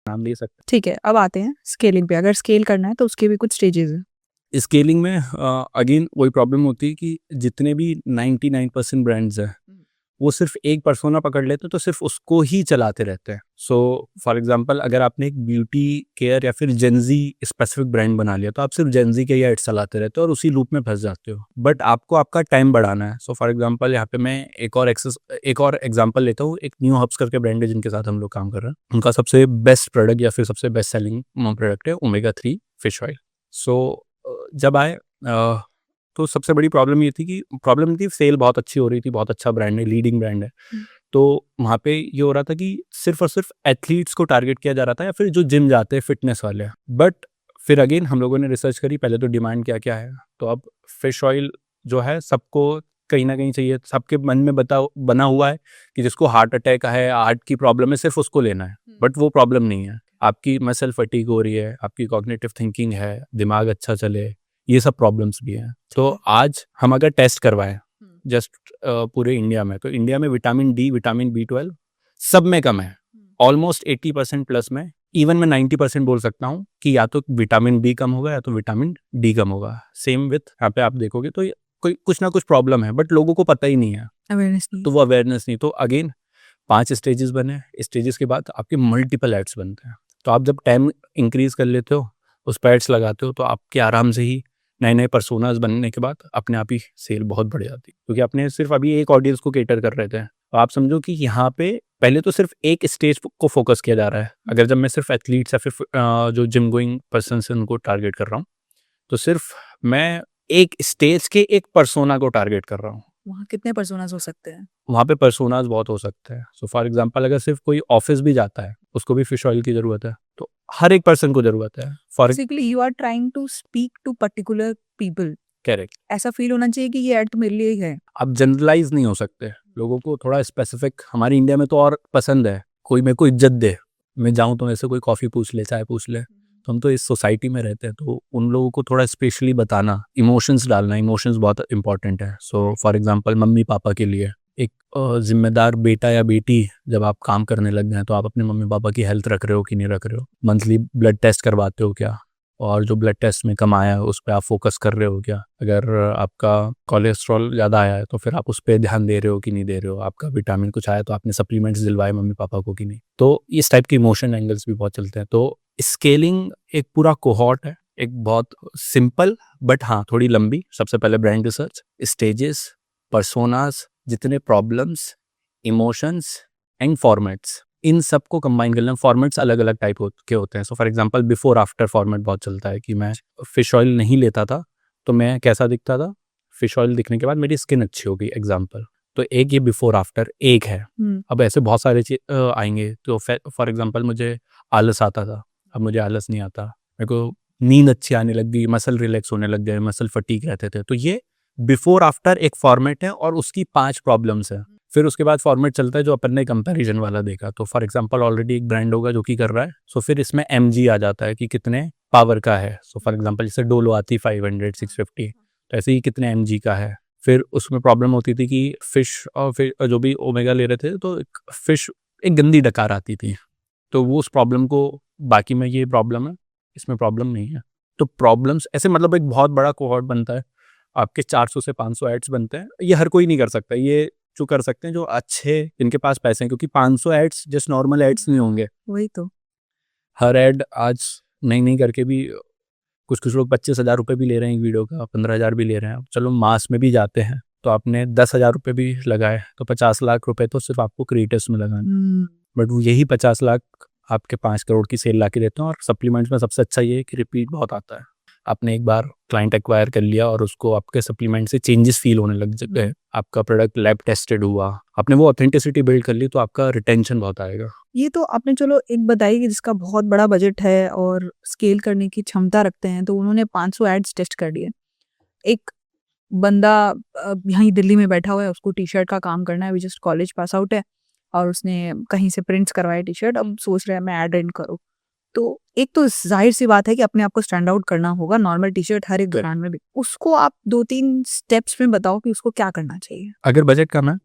नाम ले सकते ठीक है, अब आते हैं स्केलिंग पे। अगर स्केल करना है तो उसके भी कुछ स्टेजेस हैं। हैं। स्केलिंग में अगेन वही प्रॉब्लम होती है कि जितने भी 99% ब्रांड्स हैं वो सिर्फ एक पर्सोना पकड़ लेते हैं, तो सिर्फ उसको ही चलाते रहते हैं। सो फॉर एग्जांपल अगर आपने एक ब्यूटी केयर या फिर जेंजी स्पेसिफिक ब्रांड बना लिया तो आप सिर्फ जेंजी के ही एड्स चलाते रहते हो और उसी लूप में फंस जाते हो। बट आपको आपका टाइम बढ़ाना है। सो फॉर एग्जांपल यहाँ पे मैं एक और एग्जांपल लेता हूँ। एक न्यू हब्स करके ब्रांड है जिनके साथ हम लोग काम कर रहे हैं। उनका सबसे बेस्ट प्रोडक्ट या फिर सबसे बेस्ट सेलिंग प्रोडक्ट है ओमेगा 3 फिश ऑयल। सो जब आए तो सबसे बड़ी प्रॉब्लम ये थी कि प्रॉब्लम थी सेल बहुत अच्छी हो रही थी, बहुत अच्छा ब्रांड है, लीडिंग ब्रांड है। तो वहाँ पे ये हो रहा था कि सिर्फ और सिर्फ एथलीट्स को टारगेट किया जा रहा था या फिर जो जिम जाते हैं फिटनेस वाले। बट फिर अगेन हम लोगों ने रिसर्च करी, पहले तो डिमांड क्या क्या है। तो अब फिश ऑयल जो है सबको कहीं ना कहीं चाहिए, सबके मन में बना हुआ है कि जिसको हार्ट अटैक है, हार्ट की प्रॉब्लम है, सिर्फ उसको लेना है। बट वो प्रॉब्लम नहीं है, आपकी मसल फटीग हो रही है, आपकी कॉग्निटिव थिंकिंग है, दिमाग अच्छा चले, ये सब प्रॉब्लम्स भी हैं। तो आज हम अगर टेस्ट करवाएं जस्ट पूरे इंडिया में, तो इंडिया में विटामिन डी, विटामिन B12 सब में कम है, ऑलमोस्ट 80% प्लस में। इवन मैं 90% बोल सकता हूँ कि या तो विटामिन बी कम होगा या तो विटामिन डी कम होगा। सेम विथ यहाँ पे आप देखोगे तो कोई कुछ ना कुछ प्रॉब्लम है, बट लोगों को पता ही नहीं है, अवेयरनेस नहीं। तो वो अवेयरनेस नहीं। तो अगेन 5 स्टेजेस बने, स्टेजेस के बाद आपके मल्टीपल एड्स बनते हैं। तो आप जब टाइम इंक्रीज कर लेते हो, उस पर एड्स लगाते हो, तो आपके आराम से ही नए नए पर्सोनास बनने के बाद अपने आप ही सेल बहुत बढ़ जाती है, क्योंकि आपने सिर्फ अभी एक ऑडियंस को केटर कर रहे थे। तो आप समझो कि यहाँ पे पहले तो सिर्फ एक स्टेज को फोकस किया जा रहा है। अगर जब मैं सिर्फ एथलीट्स या फिर जो जिम गोइंग पर्सन से उनको टारगेट कर रहा हूँ, तो सिर्फ मैं एक स्टेज के एक पर्सोना को टारगेट कर रहा हूँ। वहाँ कितने पर्सोनास हो सकते हैं? वहाँ पे पर्सोनास बहुत हो सकते हैं। सो फॉर एग्जांपल अगर सिर्फ कोई ऑफिस भी जाता है, उसको भी फिश ऑयल की ज़रूरत है, तो हर एक पर्सन को ज़रूरत है। For basically you are trying to speak to particular people. Correct, ऐसा फील होना चाहिए कि ये ऐड तो मेरे लिए ही है। आप जनरलाइज नहीं हो सकते, लोगों को थोड़ा स्पेसिफिक। हमारी इंडिया में तो और पसंद है, कोई मेरे को इज्जत दे, मैं जाऊँ तो मेरे से कोई कॉफ़ी पूछ ले, चाय पूछ ले। तो हम तो इस सोसाइटी में रहते हैं, तो उन लोगों को थोड़ा स्पेशली बताना, इमोशंस डालना, इमोशंस बहुत इंपॉर्टेंट है। So for example mummy papa के लिए एक जिम्मेदार बेटा या बेटी जब आप काम करने लग गए, तो आप अपने मम्मी पापा की हेल्थ रख रहे हो कि नहीं रख रहे हो, मंथली ब्लड टेस्ट करवाते हो क्या, और जो ब्लड टेस्ट में कम आया है उस पर आप फोकस कर रहे हो क्या, अगर आपका कोलेस्ट्रॉल ज़्यादा आया है तो फिर आप उस पर ध्यान दे रहे हो कि नहीं दे रहे हो, आपका विटामिन कुछ आया तो आपने सप्लीमेंट्स दिलवाए मम्मी पापा को कि नहीं। तो इस टाइप के इमोशन एंगल्स भी बहुत चलते हैं। तो स्केलिंग एक पूरा कोहॉर्ट है, एक बहुत सिंपल बट हाँ थोड़ी लंबी। सबसे पहले ब्रांड रिसर्च, स्टेजेस, पर्सोनास, जितने प्रॉब्लम्स, इमोशंस एंड फॉर्मेट्स, इन सबको कंबाइन कर लें। फॉर्मेट्स अलग अलग टाइप के होते हैं। So for example before after format बहुत चलता है कि मैं फिश ऑयल नहीं लेता था तो मैं कैसा दिखता था, फिश ऑयल दिखने के बाद मेरी स्किन अच्छी हो गई, एग्जांपल। तो एक ये बिफोर आफ्टर एक है। अब ऐसे बहुत सारे आएंगे। तो फॉर एग्जांपल मुझे आलस आता था, अब मुझे आलस नहीं आता, मेरे को नींद अच्छी आने लग गई, मसल रिलैक्स होने लग गए, मसल फटीक रहते थे। तो ये बिफोर आफ्टर एक फॉर्मेट है और उसकी 5 प्रॉब्लम्स है। फिर उसके बाद फॉर्मेट चलता है जो अपन ने कंपैरिजन वाला देखा। तो फॉर एग्जांपल ऑलरेडी एक ब्रांड होगा जो कि कर रहा है, सो फिर इसमें mg आ जाता है कि कितने पावर का है। सो फॉर एग्जांपल जैसे डोलो आती 500 650, तो ऐसे ही कितने mg का है। फिर उसमें प्रॉब्लम होती थी कि फिश और फिर जो भी ओमेगा ले रहे थे तो फिश एक गंदी डकार आती थी, तो वो उस प्रॉब्लम को, बाकी में ये प्रॉब्लम है, इसमें प्रॉब्लम नहीं है। तो प्रॉब्लम्स ऐसे मतलब एक बहुत बड़ा कोहॉर्ट बनता है, आपके 400 से 500 एड्स बनते हैं। ये हर कोई नहीं कर सकता, ये जो कर सकते हैं जो अच्छे, जिनके पास पैसे हैं, क्योंकि 500 एड्स जस्ट नॉर्मल एड्स नहीं होंगे। वही तो। हर एड आज नहीं करके भी कुछ कुछ लोग 25,000 रुपये भी ले रहे हैं एक वीडियो का, 15,000 भी ले रहे हैं। चलो मास में भी जाते हैं तो आपने 10,000 रुपये भी लगाए तो 50 लाख रुपए तो सिर्फ आपको क्रिएटर्स में लगाना। बट वो यही 50 लाख आपके 5 करोड़ की सेल ला के देते हैं। और सप्लीमेंट्स में सबसे अच्छा ये है कि रिपीट बहुत आता है। आपने एक बार क्लाइंट एक्वायर कर लिया और उसको आपके सप्लीमेंट से चेंजेस फील होने लग गए, आपका प्रोडक्ट लैब टेस्टेड हुआ, आपने वो ऑथेंटिसिटी बिल्ड कर ली, तो आपका रिटेंशन बहुत आएगा। ये तो आपने चलो एक बताई कि जिसका बहुत बड़ा बजट है और स्केल करने की क्षमता रखते हैं, तो उन्होंने 500 एड्स टेस्ट कर दिए। एक बंदा यहीं दिल्ली में बैठा हुआ है, उसको टी शर्ट का काम करना है, अभी जस्ट कॉलेज पास आउट है और उसने कहीं से प्रिंट्स करवाए टी शर्ट, अब सोच रहा है मैं ऐड एंड करूँ। तो एक तो जाहिर सी बात है कि अपने आप को स्टैंड आउट करना होगा, नॉर्मल टी शर्ट हर एक दुकान में भी। उसको आप 2-3 स्टेप्स में बताओ कि उसको क्या करना चाहिए। अगर बजट कम है